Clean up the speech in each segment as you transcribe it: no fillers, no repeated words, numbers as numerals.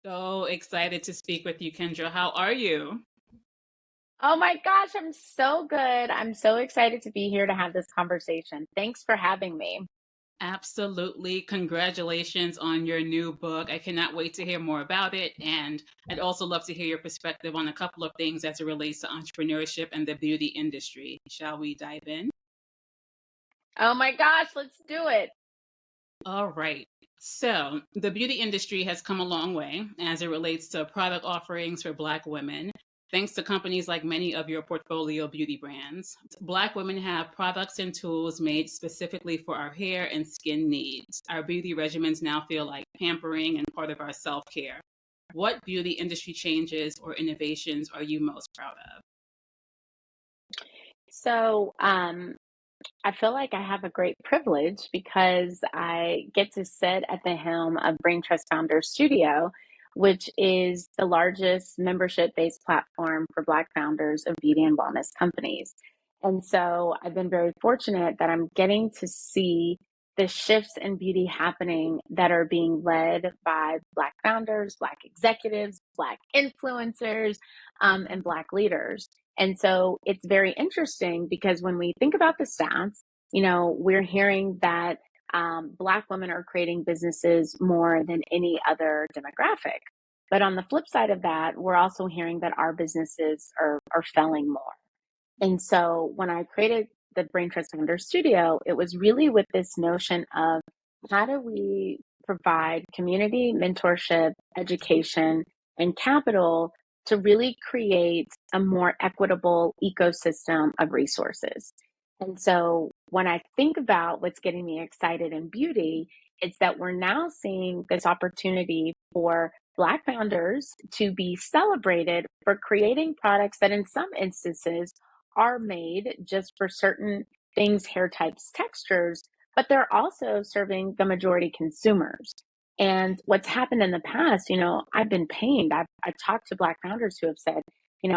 So excited to speak with you, Kendra. How are you? Oh my gosh, I'm so good. I'm so excited to be here to have this conversation. Thanks for having me. Absolutely. Congratulations on your new book. I cannot wait to hear more about it. And I'd also love to hear your perspective on a couple of things as it relates to entrepreneurship and the beauty industry. Shall we dive in? Oh my gosh, let's do it. All right. So, the beauty industry has come a long way as it relates to product offerings for Black women. Thanks to companies like many of your portfolio beauty brands, Black women have products and tools made specifically for our hair and skin needs. Our beauty regimens now feel like pampering and part of our self care. What beauty industry changes or innovations are you most proud of? So, I feel like I have a great privilege because I get to sit at the helm of Brain Trust Founders Studio, which is the largest membership based platform for Black founders of beauty and wellness companies. And so I've been very fortunate that I'm getting to see the shifts in beauty happening that are being led by Black founders, Black executives, Black influencers, and Black leaders. And so it's very interesting because when we think about the stats, we're hearing that Black women are creating businesses more than any other demographic. But on the flip side of that, we're also hearing that our businesses are failing more. And so when I created the Brain Trust Founder Studio, it was really with this notion of how do we provide community, mentorship, education, and capital to really create a more equitable ecosystem of resources. And so when I think about what's getting me excited in beauty, it's that we're now seeing this opportunity for Black founders to be celebrated for creating products that, in some instances, are made just for certain things, hair types, textures, but they're also serving the majority consumers. And what's happened in the past, I've been pained. I've talked to Black founders who have said,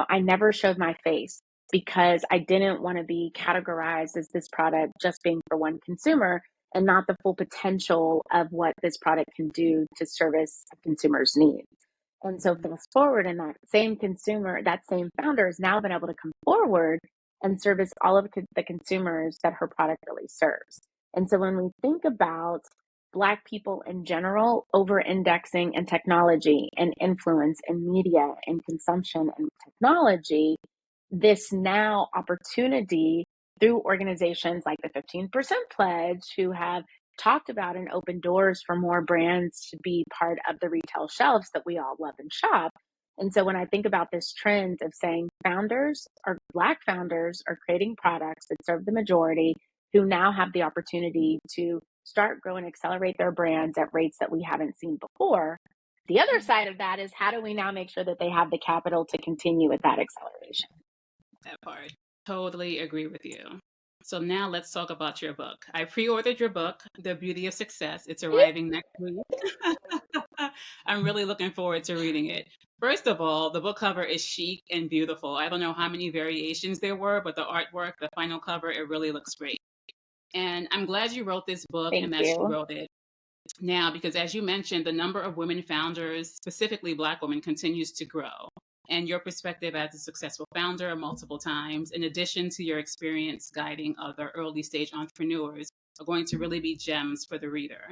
I never showed my face because I didn't want to be categorized as this product just being for one consumer and not the full potential of what this product can do to service a consumer's needs. And so fast forward, and that same consumer, that same founder has now been able to come forward and service all of the consumers that her product really serves. And so when we think about Black people in general over indexing in technology and influence in media and consumption and technology, this now opportunity through organizations like the 15% Pledge, who have talked about and opened doors for more brands to be part of the retail shelves that we all love and shop. And so when I think about this trend of saying founders or Black founders are creating products that serve the majority who now have the opportunity to start, grow, and accelerate their brands at rates that we haven't seen before. The other side of that is how do we now make sure that they have the capital to continue with that acceleration? That part. Totally agree with you. So now let's talk about your book. I pre-ordered your book, The Beauty of Success. It's arriving next week. I'm really looking forward to reading it. First of all, the book cover is chic and beautiful. I don't know how many variations there were, but the artwork, the final cover, it really looks great. And I'm glad you wrote this book and Thank that you you. wrote it now because, as you mentioned, the number of women founders, specifically Black women, continues to grow. And your perspective as a successful founder multiple times, in addition to your experience guiding other early stage entrepreneurs, are going to really be gems for the reader.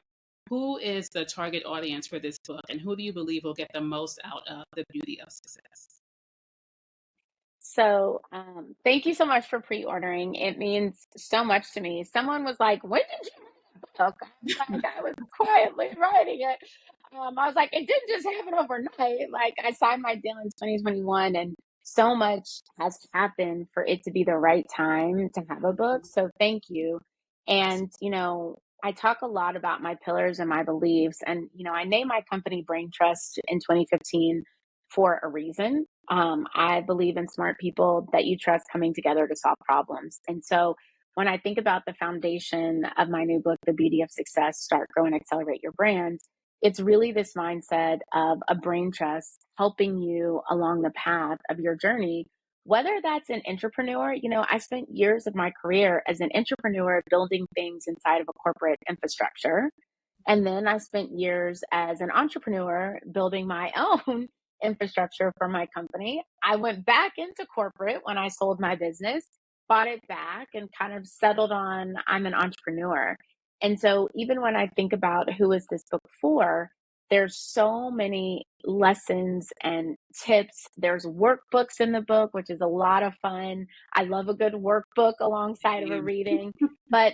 Who is the target audience for this book, and who do you believe will get the most out of the beauty of success? So, thank you so much for pre-ordering. It means so much to me. Someone was like, "When did you write the book?" I was like, "I was quietly writing it." I was like, "It didn't just happen overnight." Like, I signed my deal in 2021, and so much has happened for it to be the right time to have a book. So, thank you. And I talk a lot about my pillars and my beliefs, and I named my company Brain Trust in 2015 for a reason. I believe in smart people that you trust coming together to solve problems. And so when I think about the foundation of my new book, The Beauty of Success, Start, Grow, and Accelerate Your Brand, it's really this mindset of a brain trust helping you along the path of your journey. Whether that's an entrepreneur, I spent years of my career as an entrepreneur building things inside of a corporate infrastructure. And then I spent years as an entrepreneur building my own infrastructure for my company. I went back into corporate when I sold my business, bought it back, and kind of settled on I'm an entrepreneur. And so even when I think about who is this book for, there's so many lessons and tips. There's workbooks in the book, which is a lot of fun. I love a good workbook alongside of a reading. But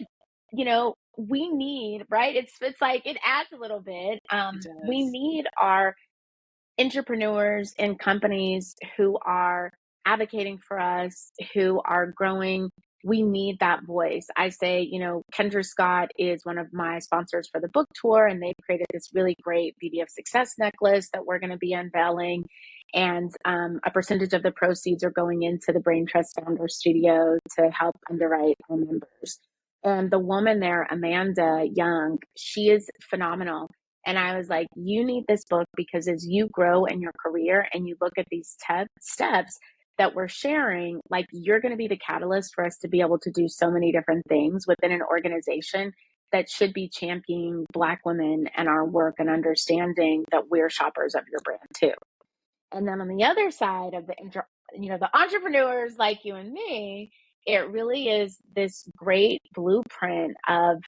we need, right? It's like it adds a little bit. It We does. need our entrepreneurs and companies who are advocating for us, who are growing. We need that voice. I say, Kendra Scott is one of my sponsors for the book tour, and they've created this really great Beauty of Success necklace that we're going to be unveiling. And a percentage of the proceeds are going into the Brain Trust Founder Studio to help underwrite our members. And the woman there, Amanda Young, she is phenomenal. And I was like, you need this book because as you grow in your career and you look at these steps that we're sharing, like you're going to be the catalyst for us to be able to do so many different things within an organization that should be championing Black women and our work and understanding that we're shoppers of your brand too. And then on the other side of the entrepreneurs like you and me, it really is this great blueprint of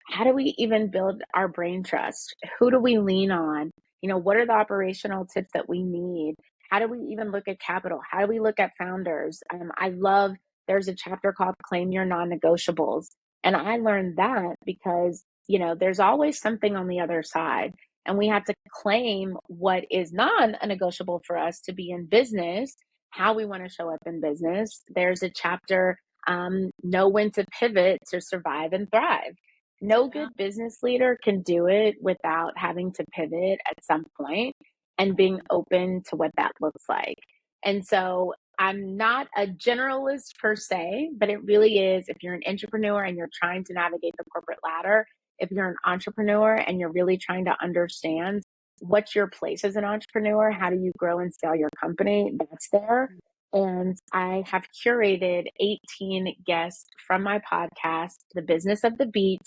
how do we even build our brain trust? Who do we lean on? What are the operational tips that we need? How do we even look at capital? How do we look at founders? I love, there's a chapter called Claim Your Non-Negotiables. And I learned that because, there's always something on the other side. And we have to claim what is non-negotiable for us to be in business, how we want to show up in business. There's a chapter, know when to pivot to survive and thrive. No Yeah. good business leader can do it without having to pivot at some point and being open to what that looks like. And so I'm not a generalist per se, but it really is if you're an entrepreneur and you're trying to navigate the corporate ladder, if you're an entrepreneur and you're really trying to understand what's your place as an entrepreneur, how do you grow and scale your company, that's there. And I have curated 18 guests from my podcast, The Business of the Beat,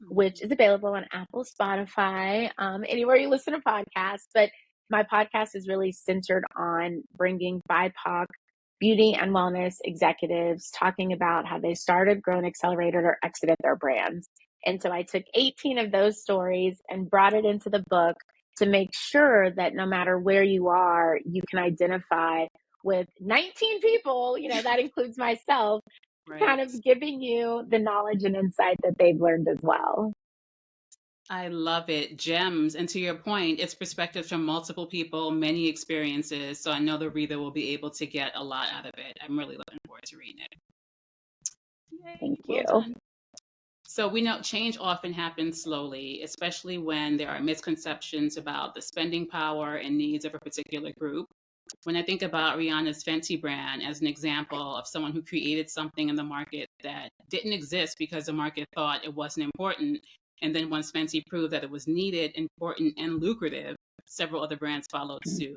which is available on Apple, Spotify, anywhere you listen to podcasts. But my podcast is really centered on bringing BIPOC beauty and wellness executives talking about how they started, grown, accelerated, or exited their brands. And so I took 18 of those stories and brought it into the book to make sure that no matter where you are, you can identify with 19 people, that includes myself, kind Right. of giving you the knowledge and insight that they've learned as well. I love it. Gems. And to your point, it's perspectives from multiple people, many experiences. So I know the reader will be able to get a lot out of it. I'm really looking forward to reading it. Thank Yay. Well you. done. So we know change often happens slowly, especially when there are misconceptions about the spending power and needs of a particular group. When I think about Rihanna's Fenty brand as an example of someone who created something in the market that didn't exist because the market thought it wasn't important, and then once Fenty proved that it was needed, important, and lucrative, several other brands followed suit.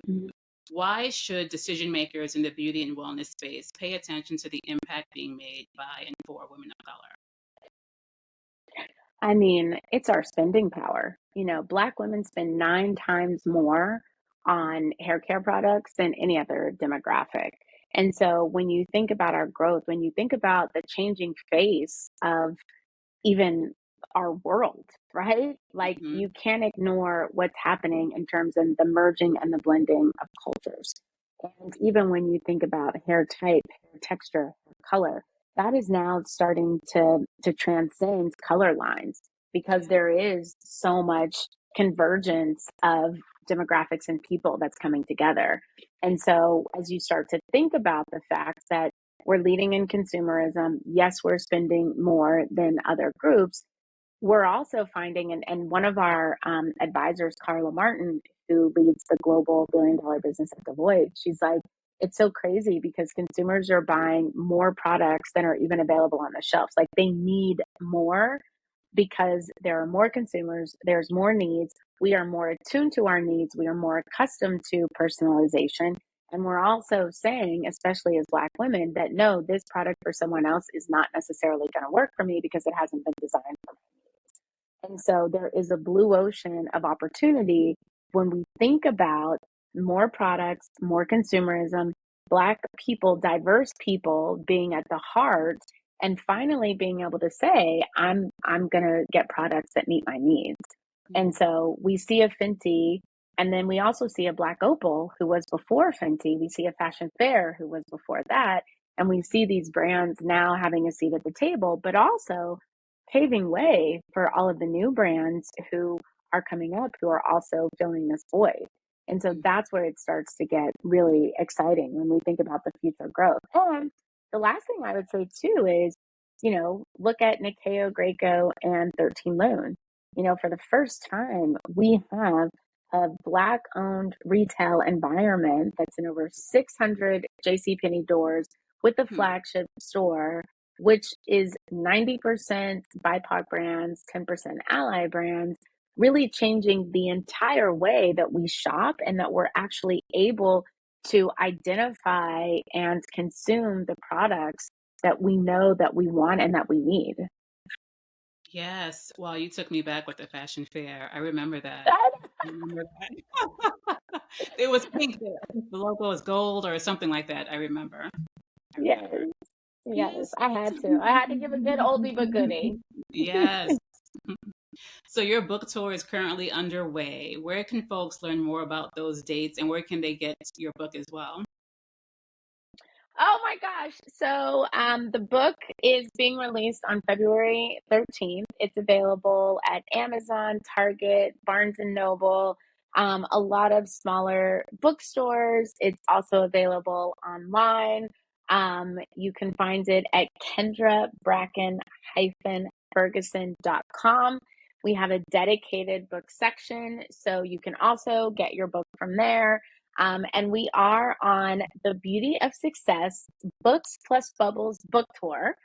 Why should decision makers in the beauty and wellness space pay attention to the impact being made by and for women of color? I mean, it's our spending power. Black women spend 9 times more on hair care products than any other demographic. And so when you think about our growth, when you think about the changing face of even our world, right? Like Hmm. you can't ignore what's happening in terms of the merging and the blending of cultures. And even when you think about hair type, hair texture, hair color, that is now starting to transcend color lines because Yeah. there is so much convergence of demographics and people that's coming together. And so as you start to think about the fact that we're leading in consumerism, yes, we're spending more than other groups, we're also finding, and one of our advisors, Carla Martin, who leads the global $1 billion business at Deloitte, she's like, it's so crazy because consumers are buying more products than are even available on the shelves. Like they need more because there are more consumers, there's more needs. We are more attuned to our needs. We are more accustomed to personalization. And we're also saying, especially as Black women, that no, this product for someone else is not necessarily going to work for me because it hasn't been designed for me. And And so there is a blue ocean of opportunity when we think about more products, more consumerism, Black people, diverse people being at the heart, and finally being able to say, I'm gonna get products that meet my needs. And so we see a Fenty, and then we also see a Black Opal who was before Fenty. We see a Fashion Fair who was before that. And we see these brands now having a seat at the table, but also paving way for all of the new brands who are coming up who are also filling this void. And so that's where it starts to get really exciting when we think about the future growth. And the last thing I would say too is, look at Nikeo Graco and 13 Loon. For the first time, we have a Black owned retail environment that's in over 600 JCPenney doors with the flagship store, which is 90% BIPOC brands, 10% ally brands, really changing the entire way that we shop and that we're actually able to identify and consume the products that we know that we want and that we need. Yes. Well, you took me back with the fashion fair. I remember that. I remember that. It was pink there. I think the logo was gold or something like that. I remember. I Yes, remember. yes, Yes. I had to. I had to give a good oldie but goodie. Yes. So your book tour is currently underway. Where can folks learn more about those dates and where can they get your book as well? Oh my gosh. So the book is being released on February 13th. It's available at Amazon, Target, Barnes and Noble, a lot of smaller bookstores. It's also available online. You can find it at Kendra Bracken-Ferguson.com. We have a dedicated book section, so you can also get your book from there. And we are on the Beauty of Success Books Plus Bubbles book tour.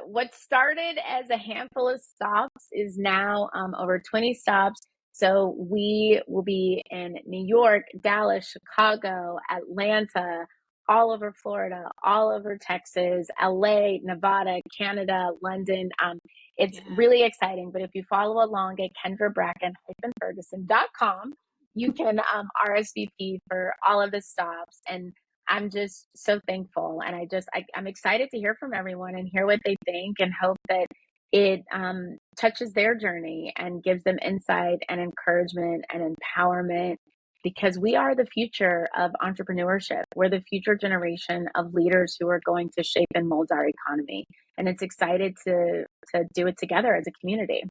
What started as a handful of stops is now over 20 stops. So we will be in New York, Dallas, Chicago, Atlanta, all over Florida, all over Texas, LA, Nevada, Canada, London. It's Yeah. really exciting. But if you follow along at KendraBracken-Ferguson.com, you can RSVP for all of the stops. And I'm just so thankful. And I'm excited to hear from everyone and hear what they think and hope that it touches their journey and gives them insight and encouragement and empowerment because we are the future of entrepreneurship. We're the future generation of leaders who are going to shape and mold our economy. And it's excited to do it together as a community.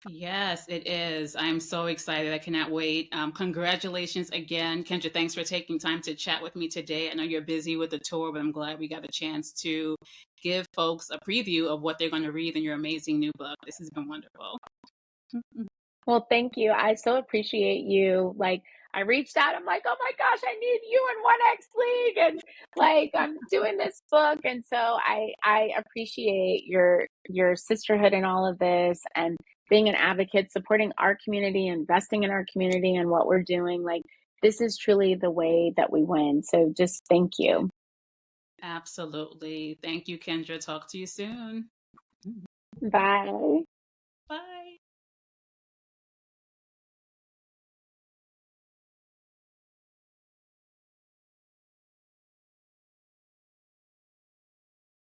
Yes, it is. I'm so excited. I cannot wait. Congratulations again, Kendra. Thanks for taking time to chat with me today. I know you're busy with the tour, but I'm glad we got a chance to give folks a preview of what they're going to read in your amazing new book. This has been wonderful. Well, thank you. I so appreciate you. Like, I reached out. I'm like, oh my gosh, I need you in 1X League, and like, I'm doing this book, and so I appreciate your sisterhood in all of this, and being an advocate, supporting our community, investing in our community, and what we're doing. Like, this is truly the way that we win. So, just thank you. Absolutely. Thank you, Kendra. Talk to you soon. Bye. Bye.